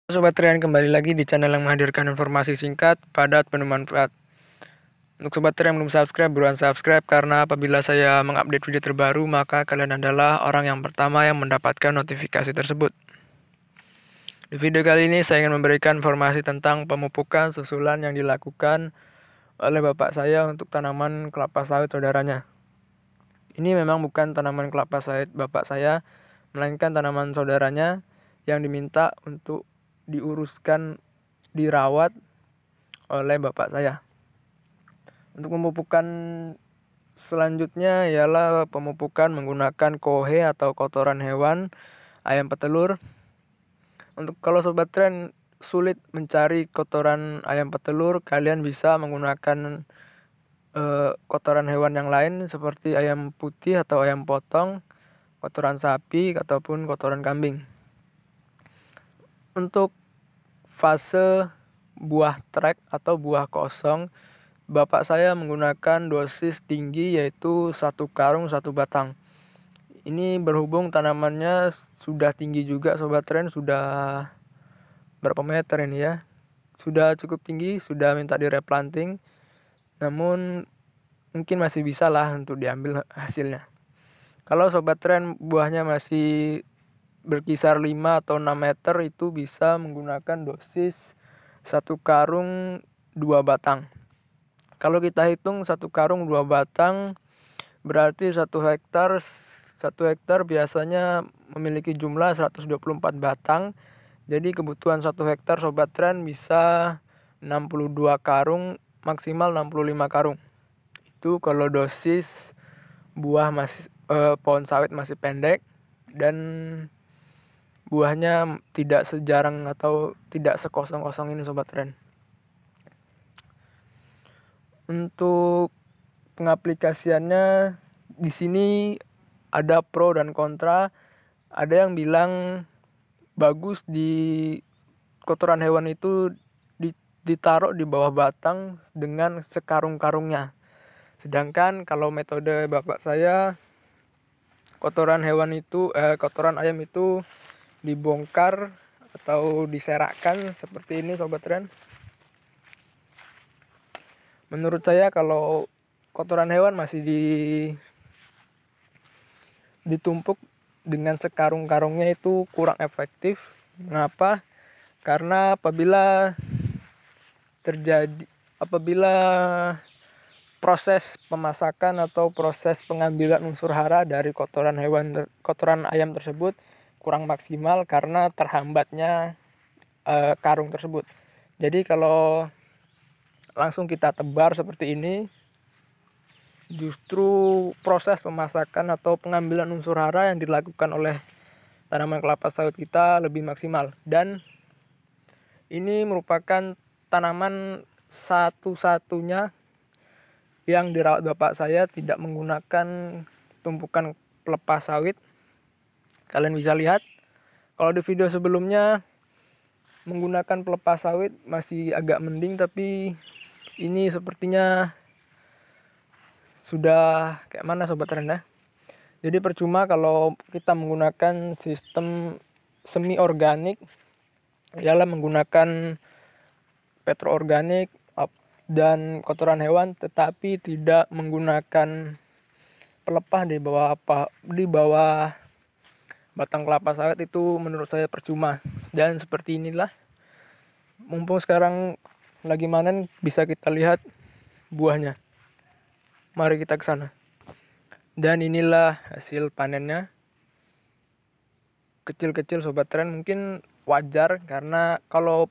Sobat Trian, kembali lagi di channel yang menghadirkan informasi singkat, padat, penuh manfaat. Untuk Sobat Trian yang belum subscribe, buruan subscribe karena apabila saya mengupdate video terbaru, maka kalian adalah orang yang pertama yang mendapatkan notifikasi tersebut. Di video kali ini saya ingin memberikan informasi tentang pemupukan susulan yang dilakukan oleh bapak saya untuk tanaman kelapa sawit saudaranya. Ini memang bukan tanaman kelapa sawit bapak saya, melainkan tanaman saudaranya yang diminta untuk diuruskan, dirawat oleh bapak saya. Untuk pemupukan selanjutnya ialah pemupukan menggunakan kohe atau kotoran hewan ayam petelur. Untuk kalau sobat tren sulit mencari kotoran ayam petelur, kalian bisa menggunakan kotoran hewan yang lain seperti ayam putih atau ayam potong, kotoran sapi ataupun kotoran kambing. Untuk fase buah trek atau buah kosong, bapak saya menggunakan dosis tinggi yaitu 1 karung 1 batang. Ini berhubung tanamannya sudah tinggi juga sobat tren, sudah berapa meter ini ya. Sudah cukup tinggi, sudah minta direplanting. Namun mungkin masih bisa lah untuk diambil hasilnya. Kalau sobat tren buahnya masih berkisar 5 atau 6 meter, itu bisa menggunakan dosis 1 karung 2 batang. Kalau kita hitung 1 karung 2 batang berarti 1 hektar biasanya memiliki jumlah 124 batang. Jadi kebutuhan 1 hektar sobat tren bisa 62 karung, maksimal 65 karung. Itu kalau dosis buah masih pohon sawit masih pendek dan buahnya tidak sejarang atau tidak sekosong-kosong ini sobat tren. Untuk pengaplikasiannya di sini ada pro dan kontra. Ada yang bilang bagus di kotoran hewan itu ditaruh di bawah batang dengan sekarung-karungnya. Sedangkan kalau metode bapak saya, kotoran ayam itu dibongkar atau diserakkan seperti ini sobat tren. Menurut saya kalau kotoran hewan masih ditumpuk dengan sekarung-karungnya itu kurang efektif. Mengapa? Karena apabila proses pemasakan atau proses pengambilan unsur hara dari kotoran ayam tersebut kurang maksimal karena terhambatnya karung tersebut. Jadi kalau langsung kita tebar seperti ini, justru proses pemasakan atau pengambilan unsur hara yang dilakukan oleh tanaman kelapa sawit kita lebih maksimal. Dan ini merupakan tanaman satu-satunya yang dirawat bapak saya tidak menggunakan tumpukan pelepas sawit. Kalian bisa lihat kalau di video sebelumnya menggunakan pelepas sawit masih agak mending, tapi ini sepertinya sudah kayak mana sobat rendah. Jadi percuma kalau kita menggunakan sistem semi organik, ialah menggunakan petroorganik dan kotoran hewan, tetapi tidak menggunakan pelepah di bawah batang kelapa sawit. Itu menurut saya percuma. Dan seperti inilah, mumpung sekarang lagi panen, bisa kita lihat buahnya. Mari kita ke sana. Dan inilah hasil panennya. Kecil-kecil sobat tren, mungkin wajar karena kalau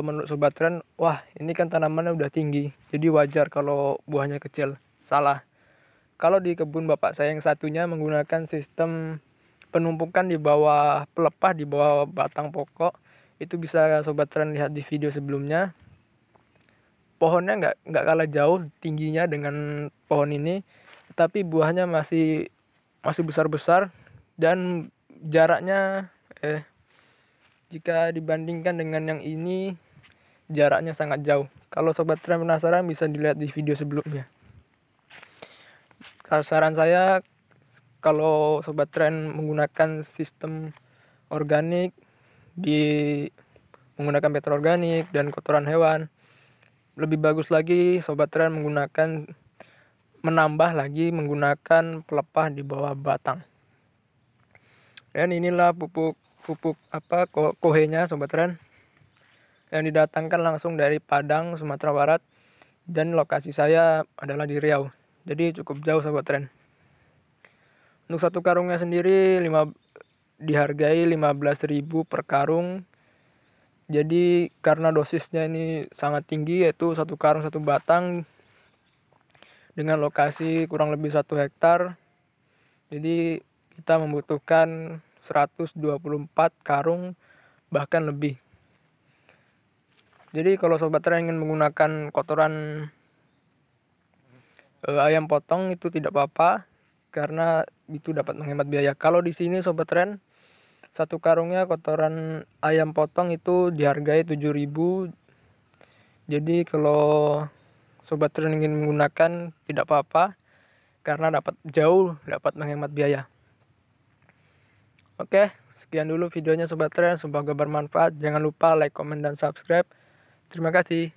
menurut sobat tren, wah ini kan tanamannya udah tinggi, jadi wajar kalau buahnya kecil. Salah. Kalau di kebun bapak saya yang satunya menggunakan sistem penumpukan di bawah pelepah, di bawah batang pokok. Itu bisa sobat tren lihat di video sebelumnya. Pohonnya nggak kalah jauh tingginya dengan pohon ini, tapi buahnya masih besar-besar dan jaraknya jika dibandingkan dengan yang ini, jaraknya sangat jauh. Kalau sobat tren penasaran bisa dilihat di video sebelumnya. Saran saya, kalau sobat tren menggunakan sistem organik, di menggunakan petrol organik dan kotoran hewan. Lebih bagus lagi Sobat Tren menambah lagi menggunakan pelepah di bawah batang. Dan inilah pupuk kohenya Sobat Tren, yang didatangkan langsung dari Padang, Sumatera Barat, dan lokasi saya adalah di Riau. Jadi cukup jauh Sobat Tren. Untuk satu karungnya sendiri dihargai 15.000 per karung. Jadi karena dosisnya ini sangat tinggi, yaitu satu karung satu batang dengan lokasi kurang lebih 1 hektar. Jadi kita membutuhkan 124 karung bahkan lebih. Jadi kalau Sobat Tren ingin menggunakan kotoran ayam potong itu tidak apa-apa, karena itu dapat menghemat biaya. Kalau di sini Sobat Tren, satu karungnya kotoran ayam potong itu dihargai 7.000. Jadi kalau Sobat Tren ingin menggunakan tidak apa-apa, karena dapat menghemat biaya. Oke, sekian dulu videonya Sobat Tren, semoga bermanfaat. Jangan lupa like, komen, dan subscribe. Terima kasih.